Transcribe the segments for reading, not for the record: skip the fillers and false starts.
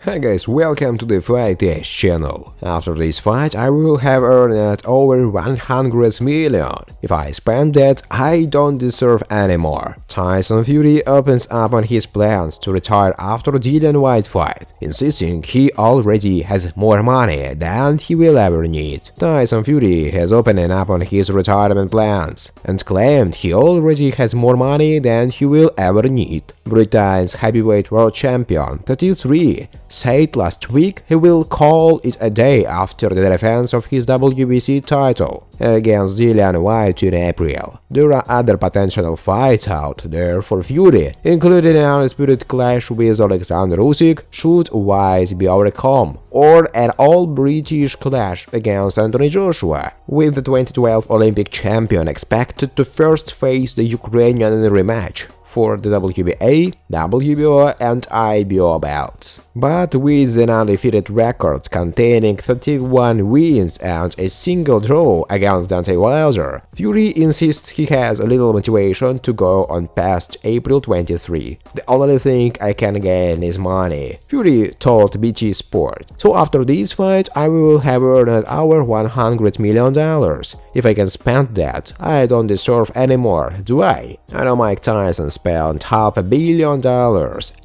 Hey guys, welcome to the Fight Dash channel. After this fight, I will have earned over 100 million. If I spend that, I don't deserve anymore. Tyson Fury opens up on his plans to retire after Dillian Whyte fight, insisting he already has more money than he will ever need. Tyson Fury has opened up on his retirement plans and claimed he already has more money than he will ever need. Britain's heavyweight world champion, 33, said last week he will call it a day after the defense of his WBC title against Dillian Whyte in April. There are other potential fights out there for Fury, including an undisputed clash with Oleksandr Usyk should Whyte be overcome, or an all-British clash against Anthony Joshua, with the 2012 Olympic champion expected to first face the Ukrainian in a rematch for the WBA, WBO and IBO belts. But with an undefeated record containing 31 wins and a single draw against Deontay Wilder, Fury insists he has a little motivation to go on past April 23. The only thing I can gain is money, Fury told BT Sport. So after this fight, I will have earned over $100 million. If I can spend that, I don't deserve any more, do I? I know Mike Tyson spent $500 million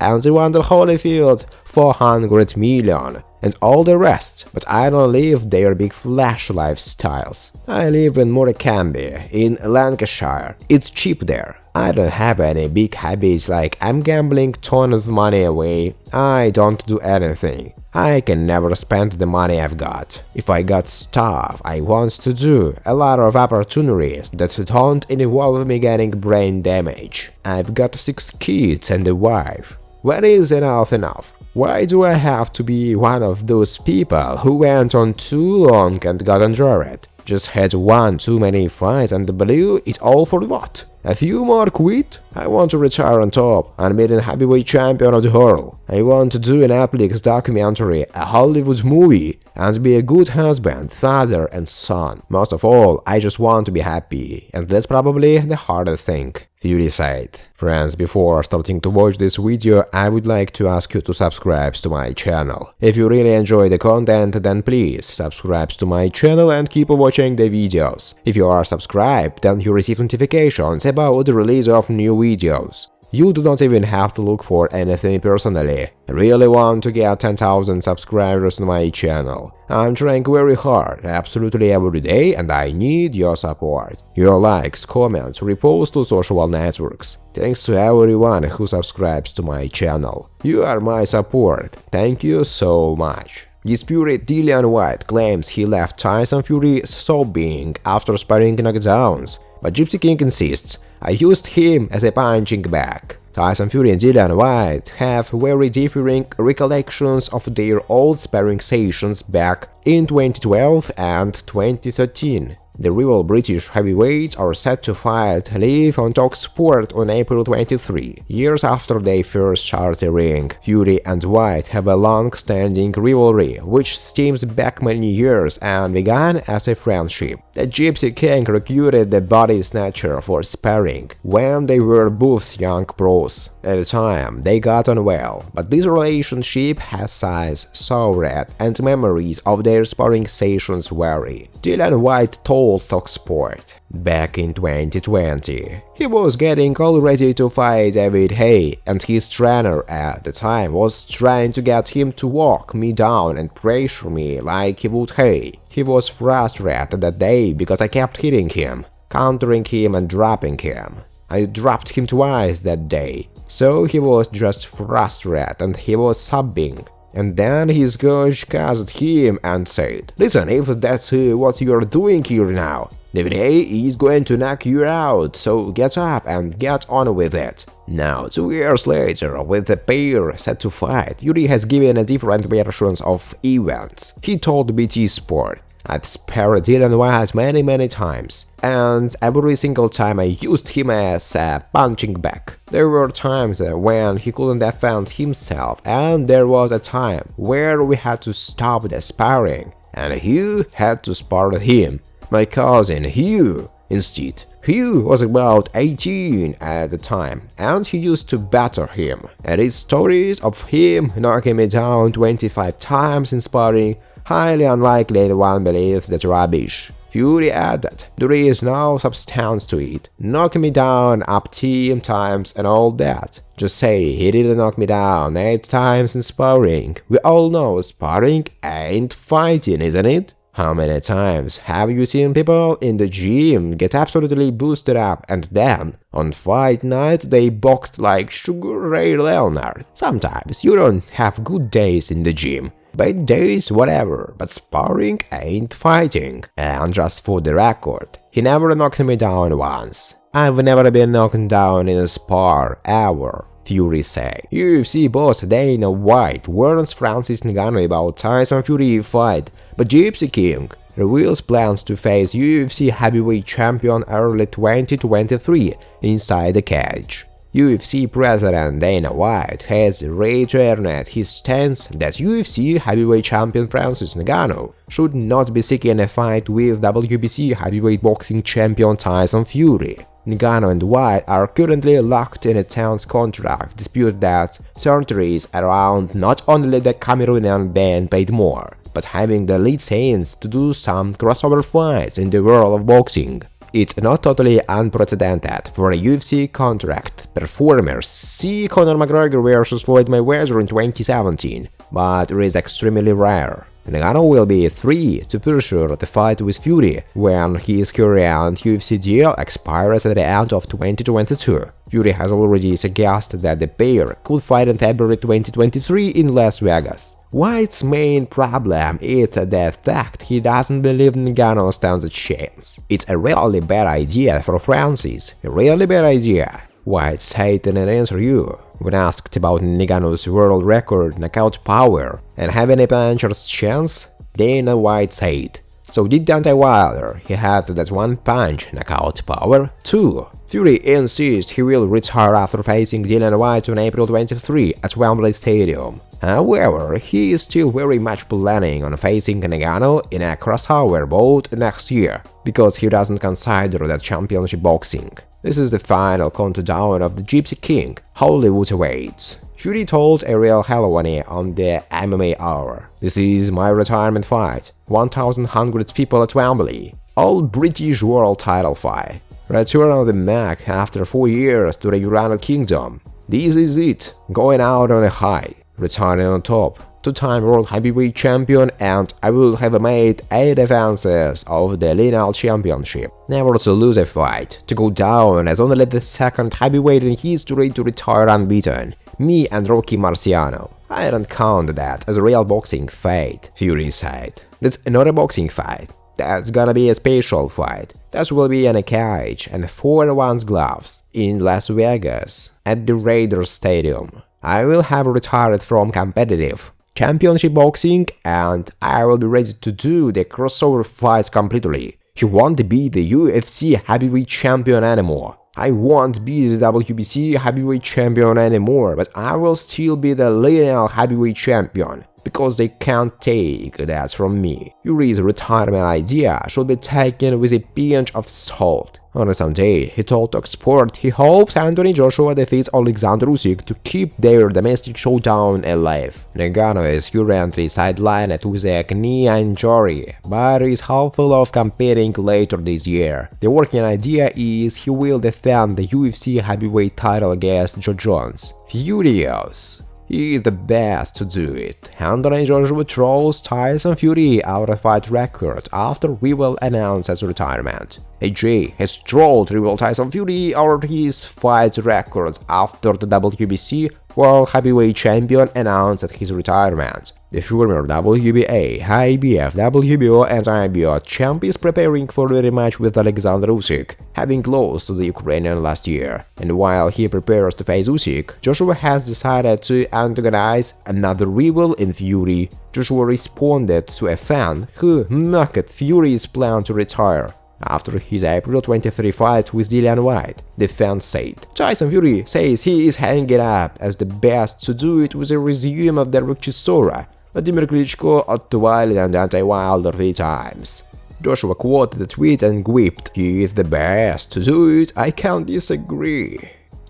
and Evander Holyfield $400 million and all the rest, but I don't live their big flash lifestyles. I live in Morecambe, in Lancashire. It's cheap there. I don't have any big habits like I'm gambling tons of money away. I don't do anything. I can never spend the money I've got. If I got stuff I want to do, a lot of opportunities that don't involve me getting brain damage. I've got 6 kids and a wife. When is enough? Why do I have to be one of those people who went on too long and got injured? Just had one too many fights and blew it all for what? A few more quit? I want to retire on top, unbeaten heavyweight champion of the world. I want to do an Netflix documentary, a Hollywood movie, and be a good husband, father and son. Most of all, I just want to be happy, and that's probably the hardest thing, Fury said. Friends, before starting to watch this video, I would like to ask you to subscribe to my channel. If you really enjoy the content, then please subscribe to my channel and keep watching the videos. If you are subscribed, then you receive notifications about the release of new videos. You do not even have to look for anything personally. I really want to get 10,000 subscribers on my channel. I'm trying very hard, absolutely every day, and I need your support. Your likes, comments, reposts to social networks. Thanks to everyone who subscribes to my channel. You are my support. Thank you so much. Disputed Dillian Whyte claims he left Tyson Fury sobbing after sparring knockdowns, but Gypsy King insists, I used him as a punching bag. Tyson Fury and Dillian Whyte have very differing recollections of their old sparring sessions back in 2012 and 2013. The rival British heavyweights are set to fight live on TalkSport on April 23, years after they first shared a ring. Fury and Whyte have a long-standing rivalry, which stems back many years and began as a friendship. The Gypsy King recruited the body snatcher for sparring when they were both young pros. At the time, they got on well, but this relationship has since soured and memories of their sparring sessions vary. Dillian Whyte told TalkSport back in 2020. He was getting all ready to fight David Haye, and his trainer at the time was trying to get him to walk me down and pressure me like he would Haye. He was frustrated that day because I kept hitting him, countering him and dropping him. I dropped him twice that day, so he was just frustrated and he was sobbing. And then his coach cussed him and said, listen, if that's what you're doing here now, David Haye is going to knock you out, so get up and get on with it. Now, 2 years later, with the pair set to fight, Fury has given a different versions of events. He told BT Sport, I've sparred Dillian Whyte many times, and every single time I used him as a punching bag. There were times when he couldn't defend himself, and there was a time where we had to stop the sparring, and Hugh had to spar him. My cousin Hugh, instead, He was about 18 at the time, and he used to batter him. And his stories of him knocking me down 25 times in sparring, highly unlikely anyone believes that rubbish. Fury added, there is no substance to it. Knock me down up 10 times and all that. Just say he didn't knock me down 8 times in sparring. We all know sparring ain't fighting, isn't it? How many times have you seen people in the gym get absolutely boosted up and then, on fight night, they boxed like Sugar Ray Leonard? Sometimes you don't have good days in the gym. Bad days, whatever, but sparring ain't fighting. And just for the record, he never knocked me down once. I've never been knocked down in a spar, ever, Fury said. UFC boss Dana White warns Francis Ngannou about Tyson Fury fight, but Gypsy King reveals plans to face UFC heavyweight champion early 2023 inside the cage. UFC president Dana White has reiterated his stance that UFC heavyweight champion Francis Ngannou should not be seeking a fight with WBC heavyweight boxing champion Tyson Fury. Ngannou and White are currently locked in a tense contract dispute that centers around not only the Cameroonian being paid more, but having the license to do some crossover fights in the world of boxing. It's not totally unprecedented for a UFC contract performers see Conor McGregor vs Floyd Mayweather in 2017, but it is extremely rare. Ngannou will be free to pursue the fight with Fury when his current UFC deal expires at the end of 2022. Fury has already suggested that the pair could fight in February 2023 in Las Vegas. White's main problem is the fact he doesn't believe Ngannou stands a chance. It's a really bad idea for Francis, a really bad idea, White said in an interview. When asked about Ngannou's world record knockout power and having a puncher's chance, Dana White said, "So did Deontay Wilder, he had that one punch knockout power too." Fury insists he will retire after facing Dillian Whyte on April 23 at Wembley Stadium. However, he is still very much planning on facing Ngannou in a crossover bout next year, because he doesn't consider that championship boxing. This is the final countdown of the Gypsy King, Hollywood awaits. Fury told Ariel Helwani on the MMA Hour, "This is my retirement fight, 1,100 people at Wembley, all British world title fight. Return on the Mac after 4 years to the United Kingdom. This is it, going out on a high, returning on top, 2-time world heavyweight champion, and I will have made 8 defenses of the lineal championship. Never to lose a fight, to go down as only the 2nd heavyweight in history to retire unbeaten, me and Rocky Marciano. I don't count that as a real boxing fight," Fury said. "That's not a boxing fight. That's gonna be a special fight. That will be in a cage and 4 one's gloves in Las Vegas at the Raiders Stadium. I will have retired from competitive championship boxing and I will be ready to do the crossover fights completely. He won't be the UFC heavyweight champion anymore. I won't be the WBC heavyweight champion anymore, but I will still be the lineal heavyweight champion, because they can't take that from me. Fury's retirement idea should be taken with a pinch of salt. On Sunday, he told TalkSport he hopes Anthony Joshua defeats Oleksandr Usyk to keep their domestic showdown alive. Ngannou is currently sidelined with a knee injury, but is hopeful of competing later this year. The working idea is he will defend the UFC heavyweight title against Joe Jones. Furious. He is the best to do it. Anthony Joshua throws Tyson Fury out of fight record after we will announce his retirement. AJ has trolled rival Tyson Fury out of his fight records after the WBC World Heavyweight Champion announced his retirement. The former WBA, IBF, WBO and IBO champ is preparing for the rematch with Oleksandr Usyk, having lost to the Ukrainian last year. And while he prepares to face Usyk, Joshua has decided to antagonize another rival in Fury. Joshua responded to a fan who mocked Fury's plan to retire after his April 23 fight with Dillian Whyte. The fan said, "Tyson Fury says he is hanging up as the best to do it with a resume of the Rukchisora. Vladimir Klitschko outwiled and Deontay Wilder 3 times. Joshua quoted the tweet and quipped, "He is the best to do it, I can't disagree,"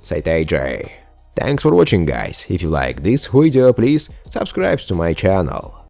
said AJ. Thanks for watching, guys. If you like this video, please subscribe to my channel.